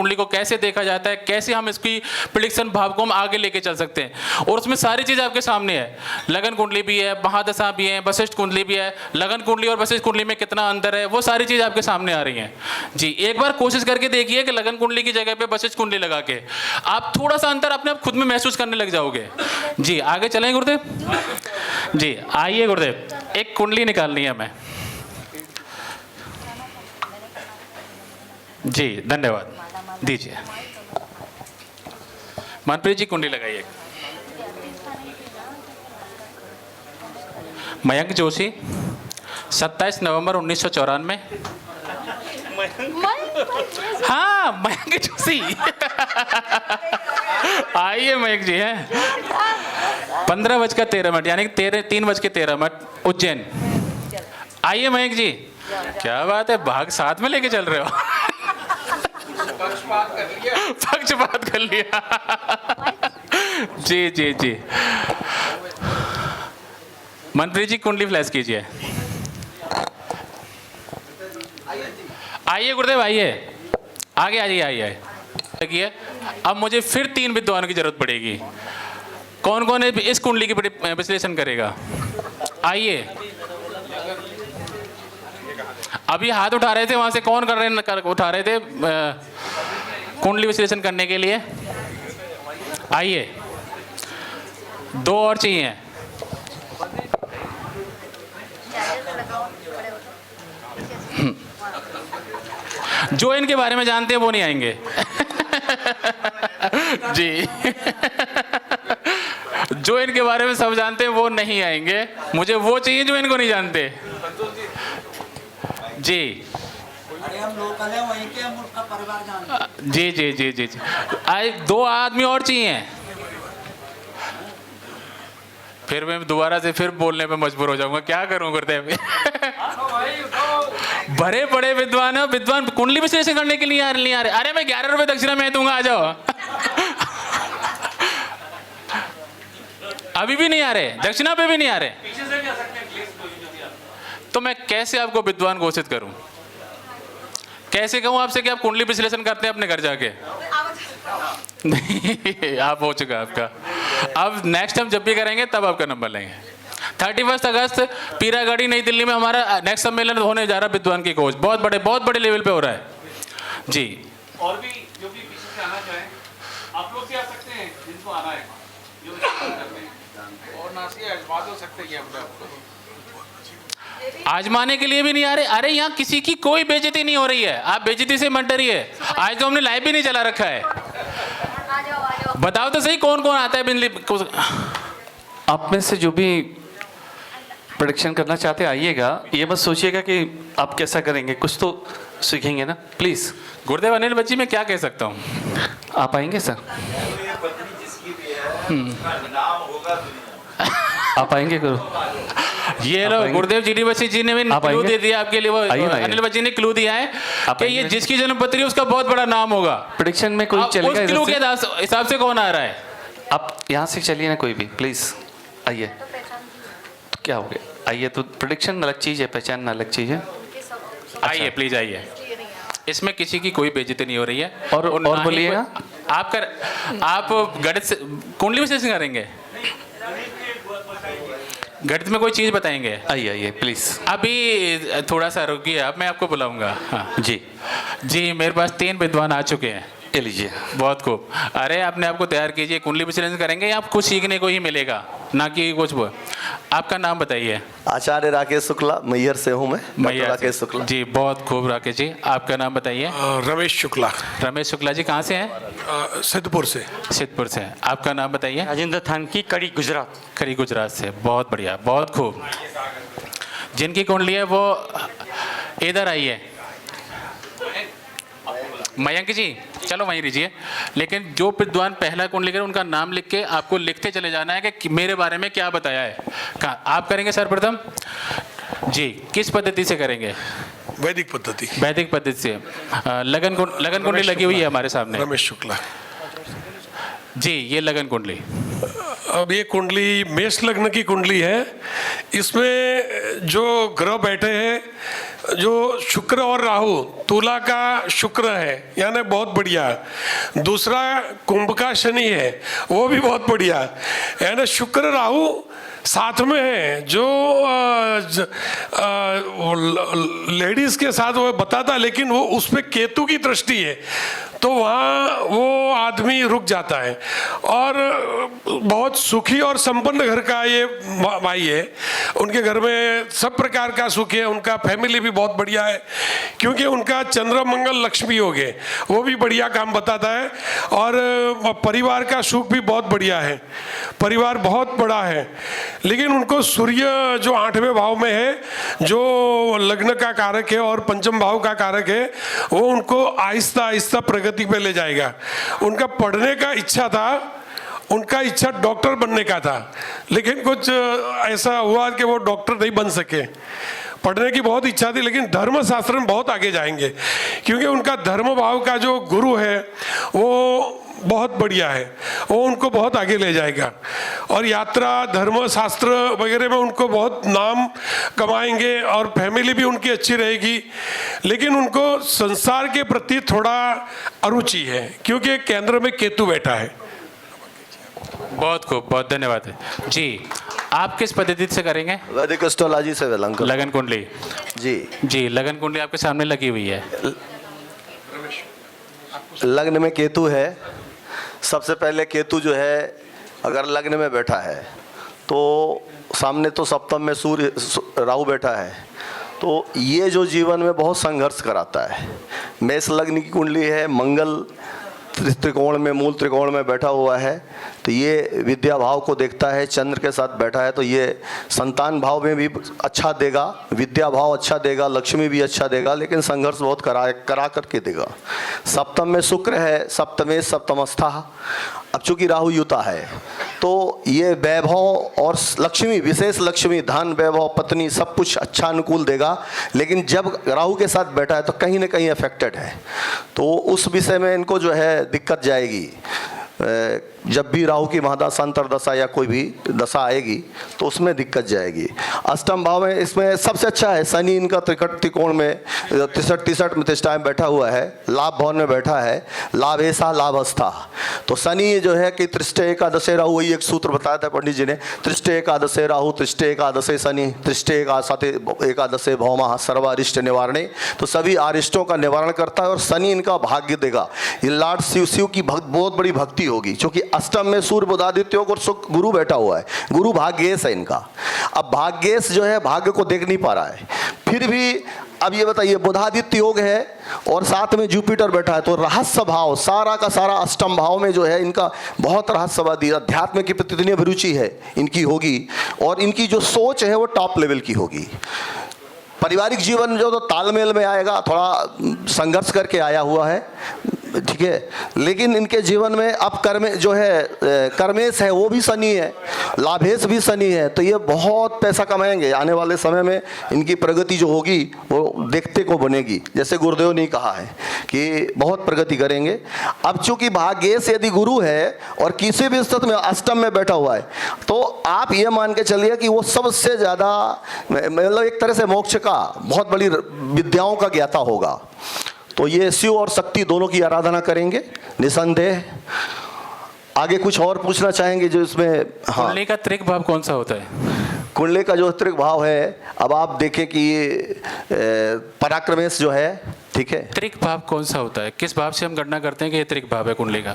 कुंडली को कैसे देखा जाता है, कैसे हम इसकी प्रेडिक्शन भाव को हम आगे लेके चल सकते हैं। और उसमें सारी चीज़ आपके सामने है। लगन कुंडली भी है, महादशा भी है, वशिष्ठ कुंडली भी है। लगन कुंडली और वशिष्ठ कुंडली में कितना अंतर है, वो सारी चीज़ आपके सामने आ रही है जी। एक बार कोशिश करके देखिए कि लगन कुंडली की जगह पे वशिष्ठ कुंडली लगा के आप थोड़ा सा अंतर अपने आप खुद में महसूस करने लग जाओगे जी। आगे चलें गुरुदेव जी, आइए गुरुदेव, एक कुंडली निकालनी है हमें जी। धन्यवाद, दीजिए। मनप्रीत जी कुंडली लगाइए। मयंक जोशी, 27 नवंबर 1994। हाँ, मयंक जोशी। आइए मयंक जी हैं। 15:13 यानी 3:13 उज्जैन। आइए मयंक जी, क्या बात है, भाग साथ में लेके चल रहे हो। पक्षपात कर लिया जी जी जी। मनप्रीत जी कुंडली फ्लैश कीजिए। आइए गुरुदेव, आइए आगे, आइए आइए। देखिए अब मुझे फिर 3 विद्वानों की जरूरत पड़ेगी। कौन कौन इस कुंडली की विश्लेषण करेगा? आइए। अभी हाथ उठा रहे थे वहां से, कौन उठा रहे थे कुंडली विश्लेषण करने के लिए? आइए, 2 और चाहिए। जो इनके बारे में जानते हैं वो नहीं आएंगे जी। जो इनके बारे में सब जानते हैं वो नहीं आएंगे, मुझे वो चाहिए जो इनको नहीं जानते जी। हम लोकल हैं, वहीं के, हम उनका परिवार जानते हैं। जी जी जी जी जी। 2 आदमी और चाहिए, फिर मैं दोबारा से फिर बोलने पे मजबूर हो जाऊंगा, क्या करूं गुरुदेव। बड़े बड़े विद्वान कुंडली विश्लेषण करने के लिए नहीं आ रहे। अरे मैं 11 रुपए दक्षिणा मैं दूंगा, आ जाओ। अभी भी नहीं आ रहे, दक्षिणा पे भी नहीं आ रहे, तो मैं कैसे आपको विद्वान घोषित करूं? कैसे कहूं आपसे कि आप कुंडली विश्लेषण करते हैं अपने घर जाके? नहीं, आप हो चुका आपका। अब नेक्स्ट टाइम जब भी करेंगे तब आपका नंबर लेंगे। 31 अगस्त पीरागढ़ी नई दिल्ली में हमारा नेक्स्ट सम्मेलन होने जा रहा है विद्वान की खोज। बहुत बड़े लेवल पे हो रहा है जी। और भी जो भी पीछे से आना चाहें आप लोग भी आ सकते हैं, जिनको आना है जो करते हैं, और नासिक आजमा हो सकते हैं अपने आप को। आजमाने के लिए भी नहीं आ रहे। अरे यहाँ किसी की कोई बेइज्जती नहीं हो रही है, आप बेइज्जती से मत डरिए। आज तो हमने लाइव भी नहीं चला रखा है। बताओ तो सही कौन कौन आता है बिजली? आप में से जो भी प्रेडिक्शन करना चाहते आइएगा, ये मत सोचिएगा कि आप कैसा करेंगे, कुछ तो सीखेंगे ना, प्लीज। गुरुदेव अनिल बच्ची मैं क्या कह सकता हूँ? आप आएंगे सर? आप आएंगे गुरु? ये लो गुरुदेव जीडी बच्ची जी ने भी क्लू दे दिया आपके लिए। वो अनिल बच्ची ने क्लू दिया है कि ये जिसकी जन्मपत्री है उसका बहुत बड़ा नाम होगा। प्रेडिक्शन में कोई चलेगा? उस क्लू के हिसाब से कौन आ रहा है? आप यहाँ से चलिए ना, कोई भी प्लीज आइए। तो क्या हो गया? आइए, तो प्रेडिक्शन अलग चीज है, पहचान अलग चीज है। आइए प्लीज आइए, इसमें किसी की कोई बेइज्जती नहीं हो रही है। और बोलिएगा। आप गणित से कुंडली विश्लेषण करेंगे? गणित में कोई चीज बताएंगे? आइए प्लीज। अभी थोड़ा सा रुकिए, अब मैं आपको बुलाऊंगा। हाँ जी जी, मेरे पास 3 विद्वान आ चुके हैं। ये लीजिए। बहुत खूब। अरे अपने आप को तैयार कीजिए, कुंडली विश्लेषण करेंगे, आप कुछ सीखने को ही मिलेगा, ना कि कुछ। आपका नाम बताइए। आचार्य राकेश शुक्ला, मैहर से हूँ मैं। मैहर राकेश शुक्ला जी, बहुत खूब राकेश जी। आपका नाम बताइए। रमेश शुक्ला। रमेश शुक्ला जी कहाँ से हैं? सिद्धपुर से। सिद्धपुर से। आपका नाम बताइए। राजेंद्र थानकी, कड़ी गुजरात। कड़ी गुजरात से। बहुत बढ़िया, बहुत खूब। जिनकी कुंडली है वो इधर आइए। मयंक जी चलो वहीं रहिए, लेकिन जो विद्वान पहला कुंडली करे उनका नाम लिख के आपको लिखते चले जाना है कि मेरे बारे में क्या बताया है। कहाँ आप करेंगे सर्वप्रथम जी? किस पद्धति से करेंगे? वैदिक पद्धति। वैदिक पद्धति से। लगन कुंडली लगी हुई है हमारे सामने। रमेश शुक्ला जी, ये लगन कुंडली। अब ये कुंडली मेष लग्न की कुंडली है। इसमें जो ग्रह बैठे हैं जो शुक्र और राहु, तुला का शुक्र है यानी बहुत बढ़िया। दूसरा कुंभ का शनि है, वो भी बहुत बढ़िया। यानी शुक्र राहु साथ में है। जो लेडीज के साथ वो बताता, लेकिन वो उस पर केतु की दृष्टि है, तो वहाँ वो आदमी रुक जाता है। और बहुत सुखी और संपन्न घर का ये भाई है। उनके घर में सब प्रकार का सुख है। उनका फैमिली भी बहुत बढ़िया है, क्योंकि उनका चंद्र मंगल लक्ष्मी हो गए, वो भी बढ़िया काम बताता है। और परिवार का सुख भी बहुत बढ़िया है, परिवार बहुत बड़ा है। लेकिन उनको सूर्य जो 8वें भाव में है, जो लग्न का कारक है और पंचम भाव का कारक है, वो उनको आहिस्ता आहिस्ता प्रगति पे ले जाएगा। उनका पढ़ने का इच्छा था, उनका इच्छा डॉक्टर बनने का था, लेकिन कुछ ऐसा हुआ कि वो डॉक्टर नहीं बन सके। पढ़ने की बहुत इच्छा थी, लेकिन धर्म शास्त्र में बहुत आगे जाएंगे, क्योंकि उनका धर्म भाव का जो गुरु है वो बहुत बढ़िया है, वो उनको बहुत आगे ले जाएगा। और यात्रा, धर्म शास्त्र वगैरह में उनको बहुत नाम कमाएंगे और फैमिली भी उनकी अच्छी रहेगी। लेकिन उनको संसार के प्रति थोड़ा अरुचि है, क्योंकि केंद्र में केतु बैठा है। बहुत खूब, बहुत धन्यवाद है जी। आप किस पद्धति से करेंगे? वैदिक एस्ट्रोलॉजी से वेलंकर। लगन कुंडली जी लगन कुंडली आपके सामने लगी हुई है। लग्न में केतु है। सबसे पहले केतु जो है अगर लग्न में बैठा है, तो सामने तो सप्तम में सूर्य राहु बैठा है, तो ये जो जीवन में बहुत संघर्ष कराता है। मेष लग्न की कुंडली है, मंगल त्रिकोण में, मूल त्रिकोण में बैठा हुआ है, तो ये विद्या भाव को देखता है। चंद्र के साथ बैठा है, तो ये संतान भाव में भी अच्छा देगा, विद्या भाव अच्छा देगा, लक्ष्मी भी अच्छा देगा, लेकिन संघर्ष बहुत करा करके देगा। सप्तम में शुक्र है, सप्तमे सप्तमस्था। अब चूंकि राहु युता है, तो ये वैभव और लक्ष्मी, विशेष लक्ष्मी, धन, वैभव, पत्नी, सब कुछ अच्छा अनुकूल देगा। लेकिन जब राहु के साथ बैठा है तो कहीं ना कहीं अफेक्टेड है, तो उस विषय में इनको जो है दिक्कत जाएगी। जब भी राहु की महादशा, अंतरदशा या कोई भी दशा आएगी तो उसमें दिक्कत जाएगी। अष्टम भाव में इसमें सबसे अच्छा है शनि, इनका त्रिकोण में 63 प्रतिष्ठा में बैठा हुआ है, लाभ भवन में बैठा है, लाभेशा लाभस्था। तो शनि जो है कि त्रिष्टे एकादशे राहु, वही एक सूत्र बताया था पंडित जी ने, त्रिष्टे एकादशे राहु, त्रिष्टे एकादशे शनि, त्रिष्टे एकादशे भौमा सर्वारिष्ट निवारणे। तो सभी अरिष्टों का निवारण करता है और शनि इनका भाग्य देगा। ये लॉर्ड शिव की बहुत बड़ी भक्ति होगी, क्योंकि अष्टम में सूर्य बुधादित्य योग और शुक्र गुरु बैठा हुआ है। गुरु भाग्येश है इनका। अब भाग्येश जो है भाग्य को देख नहीं पा रहा है, फिर भी अब ये बताइए बुधादित्य योग है और साथ में जुपिटर बैठा है, तो रहस्य भाव सारा का सारा अष्टम भाव में जो है इनका बहुत रहस्यवादी, अध्यात्म की प्रति इतनी अभिरुचि है इनकी होगी, और इनकी जो सोच है वो टॉप लेवल की होगी। पारिवारिक जीवन जो तो तालमेल में आएगा, थोड़ा संघर्ष करके आया हुआ है, ठीक है। लेकिन इनके जीवन में अब कर्म जो है, कर्मेश है वो भी शनि है, लाभेश भी शनि है, तो ये बहुत पैसा कमाएंगे। आने वाले समय में इनकी प्रगति जो होगी वो देखते को बनेगी। जैसे गुरुदेव ने कहा है कि बहुत प्रगति करेंगे। अब चूंकि भाग्येश यदि गुरु है और किसी भी स्थिति में अष्टम में बैठा हुआ है, तो आप ये मान के चलिए कि वो सबसे ज़्यादा, मतलब एक तरह से मोक्ष का, बहुत बड़ी विद्याओं का ज्ञाता होगा। तो ये शिव और शक्ति दोनों की आराधना करेंगे निसंदेह। आगे कुछ और पूछना चाहेंगे जो इसमें? हाँ, कुंडली का त्रिक भाव कौन सा होता है? कुंडली का जो त्रिक भाव है, अब आप देखें कि ये पराक्रमेश जो है, ठीक है। त्रिक भाव कौन सा होता है? किस भाव से हम गणना करते हैं कि ये त्रिक भाव है कुंडली का?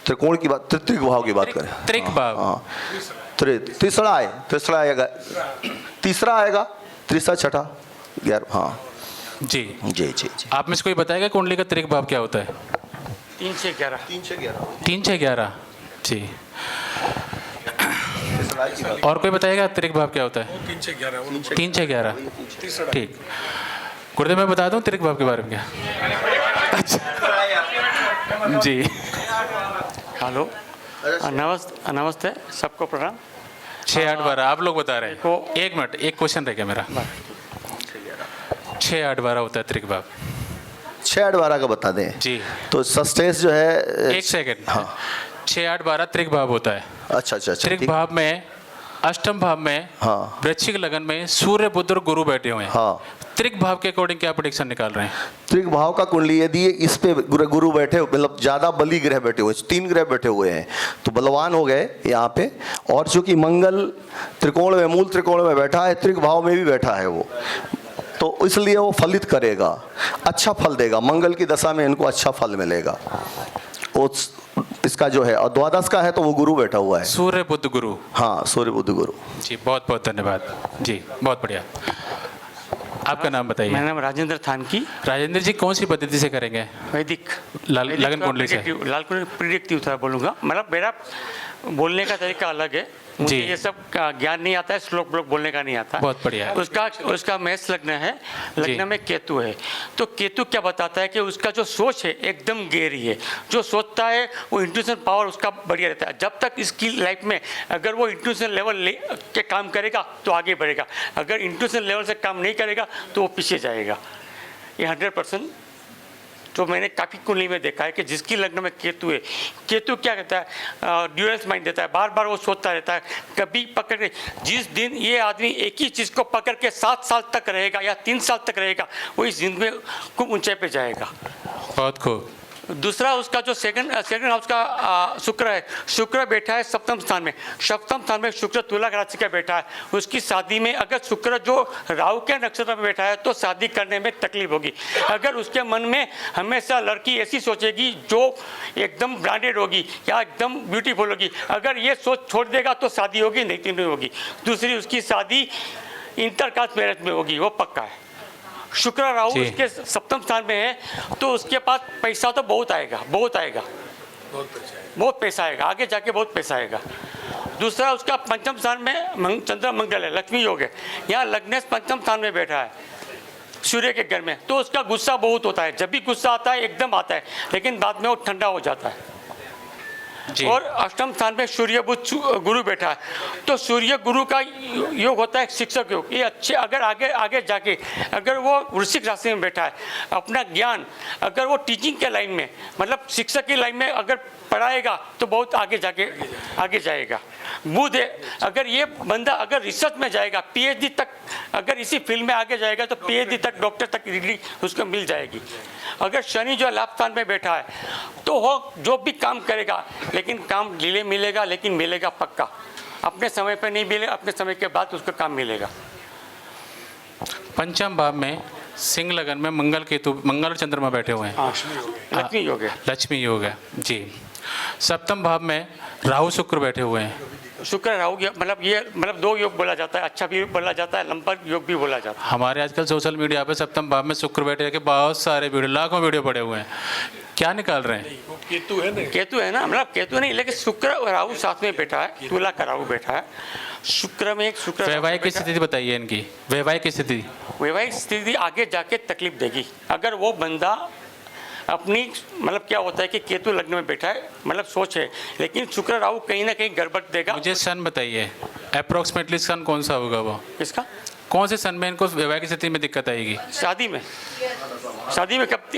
त्रिकोण की बात, त्रिक भाव की बात करें, त्रिक भाव। हाँ, तीसरा आएगा, तीसरा, छठा, 11। हाँ जी जी जी जी। आप में से कोई बताएगा कुंडली का त्रिक भाव क्या होता है? 3 से 11। 3 से 11 जी। और कोई बताएगा त्रिक भाव क्या होता है? 3 से 11। 3 से 11 ठीक। गुरुदेव मैं बता दूं त्रिक भाव के बारे में क्या? अच्छा जी। हेलो, नमस्ते, सबको प्रणाम। 6-8-12 आप लोग बता रहे हैं। एक मिनट, एक क्वेश्चन रह गया मेरा। 6-8-12 होता है त्रिक भाव। 6-8-12 का बता दें जी। तो सस्टेस जो है, एक सेकंड। हाँ, 6-8-12 त्रिक भाव होता है। अच्छा। त्रिक भाव में अष्टम भाव में हाँ। वृश्चिक लगन में सूर्य बुध और गुरु बैठे हुए हैं। हाँ। त्रिक भाव के अकॉर्डिंग क्या प्रेडिक्शन निकाल रहे हैं? त्रिक भाव का कुंडली यदि इस पे गुरु बैठे, मतलब ज्यादा बली ग्रह बैठे हुए, 3 ग्रह बैठे हुए हैं तो बलवान हो गए यहाँ पे। और चूंकि मंगल त्रिकोण में, मूल त्रिकोण में बैठा है, त्रिक भाव में भी बैठा है वो, तो इसलिए वो फलित करेगा, अच्छा फल देगा। मंगल की दशा में इनको अच्छा फल मिलेगा। इसका जो है, और द्वादश का है तो वो गुरु बैठा हुआ है, सूर्य बुध गुरु। हाँ, सूर्य बुध गुरु। जी बहुत बहुत धन्यवाद जी, बहुत बढ़िया। आपका नाम बताइए। मेरा नाम राजेंद्र थानकी। राजेंद्र जी कौन सी पद्धति से करेंगे? वैदिक लगन कुंडली से। लाल कुंडली प्रिडिक्टिव था बोलूँगा, मतलब मेरा बोलने का तरीका अलग है। मुझे जी। ये सब का ज्ञान नहीं आता है, श्लोक बोलने का नहीं आता। बहुत बढ़िया। उसका मेष लग्न है, लग्न में केतु है। तो केतु क्या बताता है कि उसका जो सोच है एकदम गहरी है, जो सोचता है वो इंट्यूशन पावर उसका बढ़िया रहता है। जब तक इसकी लाइफ में अगर वो इंट्यूशन लेवल के काम करेगा तो आगे बढ़ेगा, अगर इंट्यूशन लेवल से काम नहीं करेगा तो वो पीछे जाएगा। ये 100% तो मैंने काफ़ी कुंडली में देखा है कि जिसकी लग्न में केतु है, केतु क्या कहता है, ड्यूरेंस माइंड देता है, बार बार वो सोचता रहता है। कभी पकड़ के, जिस दिन ये आदमी एक ही चीज़ को पकड़ के 7 साल तक रहेगा या 3 साल तक रहेगा, वो इस जिंदगी में खूब ऊंचाई पे जाएगा। बहुत खूब। दूसरा उसका जो सेकंड हाउस का शुक्र है, शुक्र बैठा है सप्तम स्थान में। सप्तम स्थान में शुक्र तुला राशि का बैठा है। उसकी शादी में अगर शुक्र जो राहु के नक्षत्र में बैठा है तो शादी करने में तकलीफ होगी। अगर उसके मन में हमेशा लड़की ऐसी सोचेगी जो एकदम ब्रांडेड होगी या एकदम ब्यूटीफुल होगी, अगर ये सोच छोड़ देगा तो शादी होगी, नहीं तो नहीं होगी। दूसरी उसकी शादी इंटरकास्ट मैरिज में होगी, वो पक्का है। शुक्र राहु जी। उसके सप्तम स्थान में है तो उसके पास पैसा तो बहुत आएगा, बहुत आएगा, बहुत पैसा आएगा, आगे जाके बहुत पैसा आएगा। दूसरा उसका पंचम स्थान में चंद्र मंगल है, लक्ष्मी योग है। यहाँ लग्नेश पंचम स्थान में बैठा है सूर्य के घर में, तो उसका गुस्सा बहुत होता है। जब भी गुस्सा आता है एकदम आता है, लेकिन बाद में वो ठंडा हो जाता है। जी। और अष्टम स्थान में सूर्य बुध गुरु बैठा है, तो सूर्य गुरु का योग होता है शिक्षक योग। ये अच्छे, अगर आगे जाके अगर वो वृश्चिक राशि में बैठा है, अपना ज्ञान अगर वो टीचिंग के लाइन में, मतलब शिक्षक की लाइन में अगर पढ़ाएगा तो बहुत आगे जाके आगे जाएगा। बुध है, अगर ये बंदा अगर रिसर्च में जाएगा, पीएचडी तक अगर इसी फील्ड में आगे जाएगा तो पीएचडी तक, डॉक्टर तक डिग्री उसको मिल जाएगी। अगर शनि जो लाभ स्थान में बैठा है तो वो जो भी काम करेगा, लेकिन काम डिले मिलेगा, लेकिन मिलेगा पक्का। अपने समय पे नहीं मिलेगा, अपने समय के बाद उसको काम मिलेगा। पंचम भाव में सिंह लगन में मंगल केतु, मंगल और चंद्रमा बैठे हुए हैं। लक्ष्मी योग है। लक्ष्मी योग है जी। सप्तम भाव में राहु शुक्र बैठे हुए हैं। शुक्र राहु मतलब 2 योग बोला जाता है, अच्छा भी बोला जाता है, लंबा योग भी बोला जाता है। हमारे आजकल सोशल मीडिया पे सप्तम भाव में शुक्र बैठे के बहुत सारे वीडियो, लाखों वीडियो पड़े हुए हैं। क्या निकाल रहे हैं? केतु है ना, केतु है ना, मतलब केतु नहीं, लेकिन शुक्र और राहु साथ में बैठा है, तुला का राहु बैठा है। शुक्र में एक शुक्र वैवाहिक की स्थिति बताइए इनकी, वैवाहिक की स्थिति। वैवाहिक स्थिति आगे जाके तकलीफ देगी अगर वो बंदा अपनी, मतलब क्या होता है कि केतु लग्न में बैठा है, मतलब सोच है, लेकिन शुक्र राहु कहीं ना कहीं गड़बड़ देगा। मुझे सन बताइए, अप्रोक्सीमेटली सन कौन सा होगा वो? किसका? कौन से सन में इनको वैवाहिक स्थिति में दिक्कत आएगी? शादी में कब?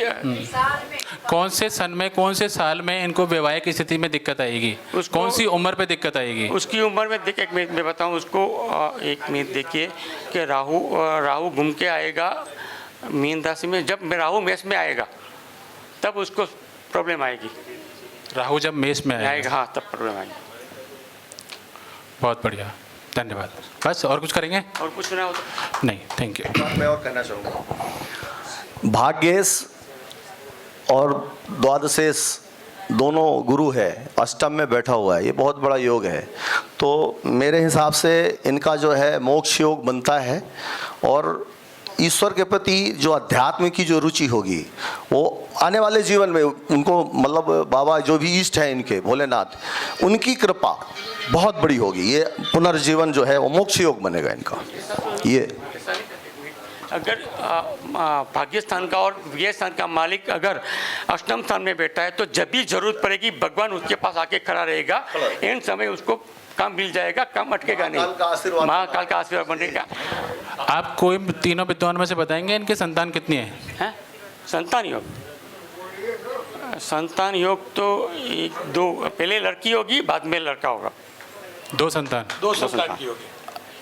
कौन से सन में, कौन से साल में इनको वैवाहिक स्थिति में दिक्कत आएगी? कौन सी उम्र पे दिक्कत आएगी? उसकी उम्र में देख, एक मिनट में बताऊं उसको, एक मिनट देखिए कि राहु घूम के आएगा मीन राशि में, जब राहु मेष में आएगा तब उसको प्रॉब्लम आएगी। राहु जब मेष में आएगा, हाँ, तब प्रॉब्लम आएगी। बहुत बढ़िया, धन्यवाद। बस और कुछ करेंगे? और कुछ ना हो तो नहीं, थैंक यू। मैं और कहना चाहूँगा, भाग्येश और द्वादशेश दोनों गुरु है, अष्टम में बैठा हुआ है, ये बहुत बड़ा योग है। तो मेरे हिसाब से इनका जो है मोक्ष योग बनता है, और ईश्वर के प्रति जो अध्यात्म की जो रुचि होगी वो आने वाले जीवन में उनको, मतलब बाबा जो भी इष्ट है इनके भोलेनाथ, उनकी कृपा बहुत बड़ी होगी। ये पुनर्जीवन जो है वो मोक्ष योग बनेगा इनका। ये अगर भाग्य स्थान का और व्यय स्थान का मालिक अगर अष्टम स्थान में बैठा है तो जब भी जरूरत पड़ेगी भगवान उसके पास आके खड़ा रहेगा, इन समय उसको काम मिल जाएगा, काम अटकेगा नहीं। महाकाल का आशीर्वाद बनेगा। आप कोई तीनों विद्वान में से बताएंगे इनके संतान कितनी है? संतान योग तो 1-2, पहले लड़की होगी बाद में लड़का होगा। 2 संतान। 2 संतान की होगी।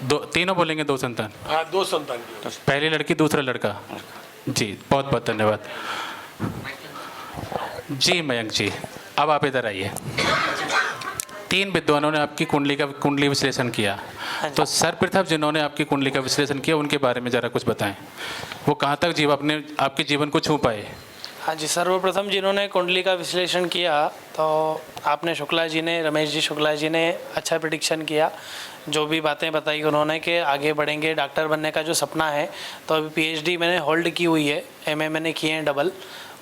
दो, तीनों बोलेंगे 2 संतान। हाँ, 2 संतान की होगी। पहली लड़की दूसरा लड़का। जी बहुत बहुत धन्यवाद। जी मयंक जी, अब आप इधर आइए। 3 विद्वानों ने आपकी कुंडली विश्लेषण किया, तो सर्वप्रथम जिन्होंने आपकी कुंडली का विश्लेषण किया उनके बारे में ज़रा कुछ बताएं। वो कहाँ तक अपने आपके जीवन को छू पाए? हाँ जी, सर्वप्रथम जिन्होंने कुंडली का विश्लेषण किया तो आपने शुक्ला जी ने, रमेश जी शुक्ला जी ने अच्छा प्रेडिक्शन किया। जो भी बातें बताई उन्होंने कि आगे बढ़ेंगे, डॉक्टर बनने का जो सपना है, तो अभी पीएचडी मैंने होल्ड की हुई है, एमए मैंने किए हैं डबल,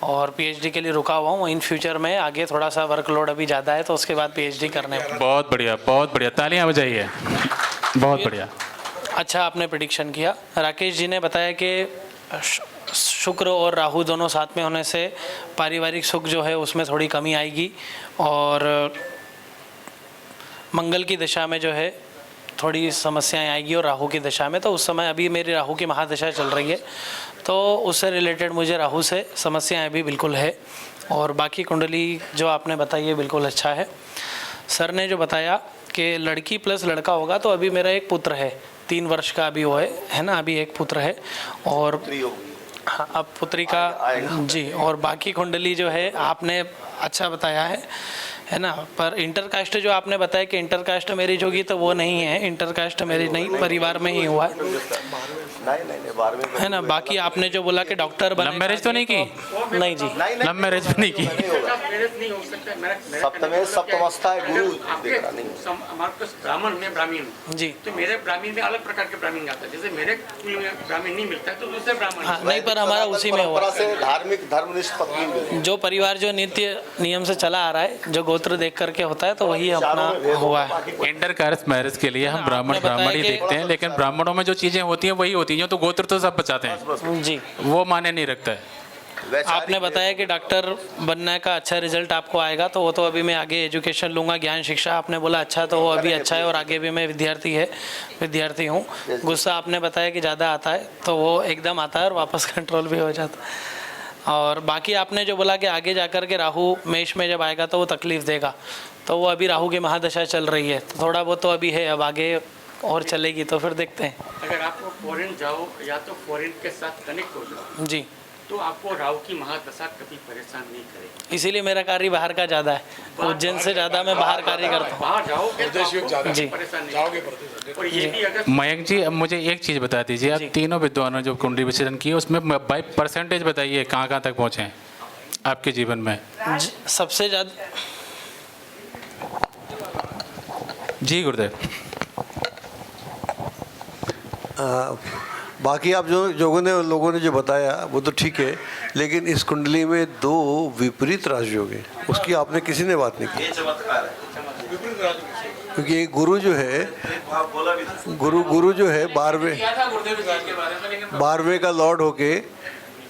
और पीएचडी के लिए रुका हुआ हूँ। इन फ्यूचर में आगे थोड़ा सा वर्कलोड अभी ज़्यादा है तो उसके बाद पीएचडी करने। बहुत बढ़िया, तालियां बजाइए। बहुत बढ़िया, अच्छा आपने प्रेडिक्शन किया। राकेश जी ने बताया कि शुक्र और राहु दोनों साथ में होने से पारिवारिक सुख जो है उसमें थोड़ी कमी आएगी, और मंगल की दशा में जो है थोड़ी समस्याएं आएगी, और राहु की दशा में, तो उस समय अभी मेरी राहु की महादशा चल रही है, तो उससे रिलेटेड मुझे राहु से समस्याएं भी बिल्कुल है। और बाकी कुंडली जो आपने बताई है बिल्कुल अच्छा है। सर ने जो बताया कि लड़की प्लस लड़का होगा, तो अभी मेरा एक पुत्र है, 3 वर्ष का अभी वो है ना, अभी एक पुत्र है, और हाँ अब पुत्री का जी। और बाकी कुंडली जो है आपने अच्छा बताया है ना। पर इंटरकास्ट जो आपने बताया कि इंटरकास्ट मैरिज होगी, तो वो नहीं है, इंटरकास्ट मैरिज नहीं, परिवार में ही हुआ है है ना। बाकी आपने जो बोला कि डॉक्टर बने, लव मैरिज तो नहीं की? नहीं जी, लव मैरिज भी नहीं की। नहीं हो सकता। सप्तमे सप्तमस्था है, गुरु देख रहा नहीं। हमारे पास ब्राह्मण में ब्राह्मण जी, तो मेरे ब्राह्मण में अलग प्रकार के ब्राह्मण आता है, जैसे मेरे कुल में ब्राह्मण नहीं मिलता है तो दूसरे ब्राह्मण। हाँ नहीं, पर हमारा उसी में हुआ से धार्मिक धर्मनिष्ठ पत्नी जो परिवार जो नित्य नियम से चला आ रहा है, जो गोत्र देख करके होता है, तो वही अपना हुआ है। इंटरकास्ट मैरिज के लिए हम ब्राह्मण आपने बताया ही कि- देखते हैं, लेकिन ब्राह्मणों में जो चीजें होती हैं वही होती हैं, तो गोत्र तो सब बचाते हैं, जी। वो माने नहीं रखता है। आपने बताया कि डॉक्टर बनने का अच्छा रिजल्ट आपको आएगा, तो वो तो अभी मैं आगे एजुकेशन लूँगा, ज्ञान शिक्षा आपने बोला अच्छा, तो वो अभी अच्छा है, और आगे भी मैं विद्यार्थी हूँ। गुस्सा आपने बताया कि ज़्यादा आता है, तो वो एकदम आता है और वापस कंट्रोल भी हो जाता है। और बाकी आपने जो बोला कि आगे जाकर के राहु मेष में जब आएगा तो वो तकलीफ़ देगा, तो वो अभी राहु की महादशा चल रही है, तो थोड़ा बहुत तो अभी है, अब आगे और चलेगी, तो फिर देखते हैं। अगर आपको फॉरेन जाओ या तो फॉरेन के साथ कनेक्ट हो जाओ जी, तो आपको राहु की महादशा कभी परेशान नहीं करेगी। इसीलिए मेरा कार्य बाहर का ज़्यादा है, उज्जैन से ज़्यादा मैं बाहर कार्य करता हूँ। बाहर जाओगे तो आपको जी। परेशान नहीं जाओगे। और ये भी अगर मयंक जी, अब मुझे एक चीज़ बता दीजिए, आप तीनों विद्वानों जो कुंडली विश्लेषण की उसमें बाई परसेंटेज बताइए कहाँ कहाँ तक पहुँचे हैं आपके जीवन में? सबसे ज़्यादा जी गुरुदेव। बाकी आप लोगों ने जो बताया वो तो ठीक है, लेकिन इस कुंडली में 2 विपरीत राजयोग है, उसकी आपने किसी ने बात नहीं की। क्योंकि गुरु जो है, गुरु जो है 12वें का लॉर्ड होके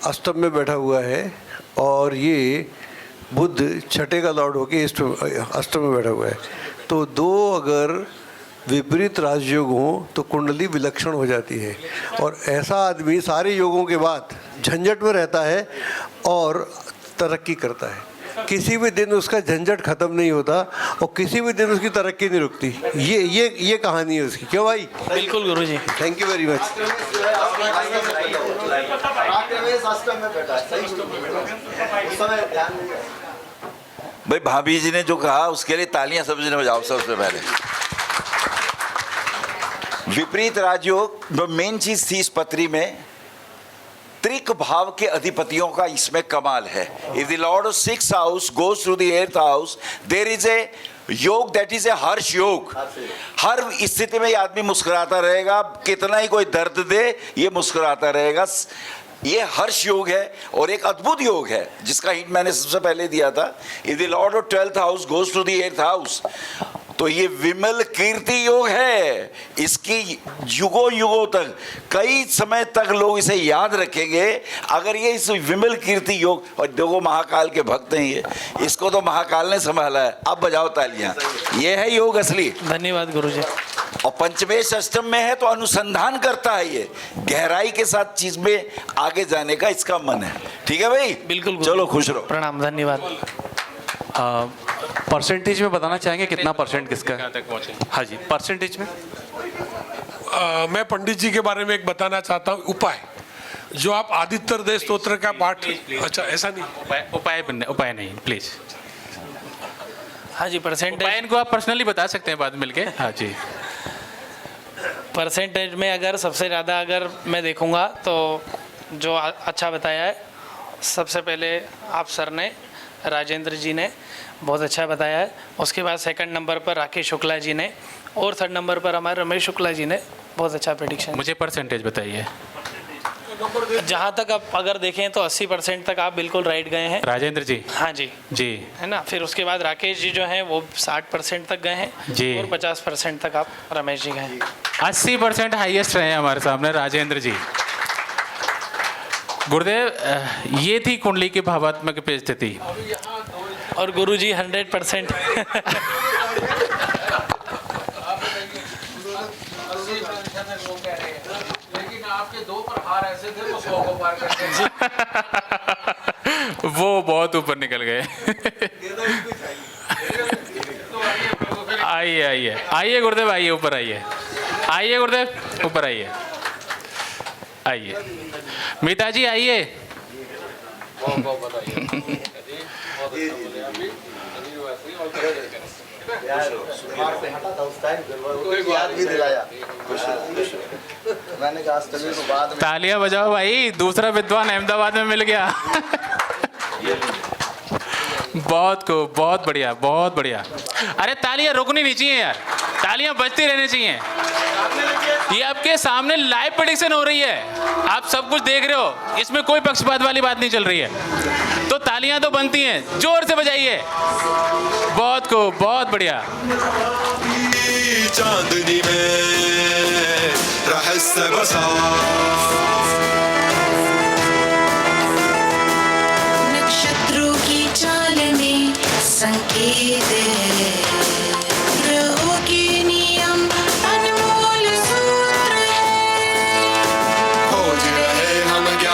अष्टम में बैठा हुआ है, और ये बुध 6ठे का लॉर्ड होके अष्टम में बैठा हुआ है। तो 2 अगर विपरीत राजयोग हो तो कुंडली विलक्षण हो जाती है, और ऐसा आदमी सारे योगों के बाद झंझट में रहता है और तरक्की करता है। किसी भी दिन उसका झंझट खत्म नहीं होता, और किसी भी दिन उसकी तरक्की नहीं रुकती। ये कहानी है उसकी, क्यों भाई? बिल्कुल गुरुजी, थैंक यू वेरी मच। भाई भाभी जी ने जो कहा उसके लिए तालियां सभी ने बजाओ। सबसे पहले विपरीत राजयोग, मेन चीज थी इस पत्री में, त्रिक भाव के अधिपतियों का इसमें कमाल है। If the lord of 6th house goes through the 8th house, there is a yog, that is a हर्ष योग। हर स्थिति में ये आदमी मुस्कुराता रहेगा, कितना ही कोई दर्द दे ये मुस्कुराता रहेगा। ये हर्ष योग है, और एक अद्भुत योग है जिसका हिंट मैंने सबसे पहले दिया था। If the lord of 12th house goes to the 8th house, तो ये विमल कीर्ति योग है। इसकी युगों युगों तक, कई समय तक लोग इसे याद रखेंगे अगर ये इस विमल कीर्ति योग। और देखो महाकाल के भक्त हैं ये, इसको तो महाकाल ने संभाला है। अब बजाओ तालियां, ये है योग असली। धन्यवाद गुरुजी। और पंचमेश अष्टम में है तो अनुसंधान करता है, ये गहराई के साथ चीज में आगे जाने का इसका मन है। ठीक है भाई, बिल्कुल चलो खुश रहो। प्रणाम, धन्यवाद। परसेंटेज में बताना चाहेंगे कितना परसेंट किसका है? कहाँ तक पहुँचे? हाँ जी, परसेंटेज में। मैं पंडित जी के बारे में एक बताना चाहता हूँ। उपाय जो आप आदित्य हृदय स्तोत्र का पाठ, अच्छा ऐसा नहीं, उपाय नहीं प्लीज। हाँ जी, परसेंटेज उपाय इनको आप पर्सनली बता सकते हैं बाद में मिलके। हाँ जी। परसेंटेज में अगर सबसे ज़्यादा अगर मैं देखूंगा तो जो अच्छा बताया है, सबसे पहले आप सर ने, राजेंद्र जी ने बहुत अच्छा बताया है। उसके बाद सेकंड नंबर पर राकेश शुक्ला जी ने, और थर्ड नंबर पर हमारे रमेश शुक्ला जी ने बहुत अच्छा प्रेडिक्शन। मुझे परसेंटेज बताइए। जहाँ तक आप अगर देखें तो 80% तक आप बिल्कुल राइट गए हैं। राजेंद्र जी। हाँ जी जी। है ना। फिर उसके बाद राकेश जी जो हैं वो 60% तक गए हैं जी। और 50% तक आप रमेश जी गए हैं। 80% हाईएस्ट रहे हैं हमारे सामने राजेंद्र जी। गुरुदेव, ये थी कुंडली की भावात्मक परिस्थिति। और गुरु जी 100%। लेकिन आपके 2 पर हार ऐसे थे वो 100 को पार करते। वो बहुत ऊपर निकल गए। आइए आइए आइए गुरुदेव, आइए ऊपर आइए। आइए गुरुदेव, ऊपर आइए। आइए मीता जी, आइए। याद भी दिलाया। मैंने कहा अष्टमी को बाद में। तालियां बजाओ भाई, दूसरा विद्वान अहमदाबाद में मिल गया। बहुत बढ़िया, बहुत बढ़िया। अरे तालियां रुकनी नहीं चाहिए यार, तालियां बजती रहनी चाहिए। ये आपके सामने लाइव प्रेडिक्शन हो रही है, आप सब कुछ देख रहे हो, इसमें कोई पक्षपात वाली बात नहीं चल रही है। तो तालियां तो बनती हैं, जोर से बजाइए। बहुत बढ़िया। चांदनी में रहस्य बसा, नक्षत्रों की चाल में संकेत है।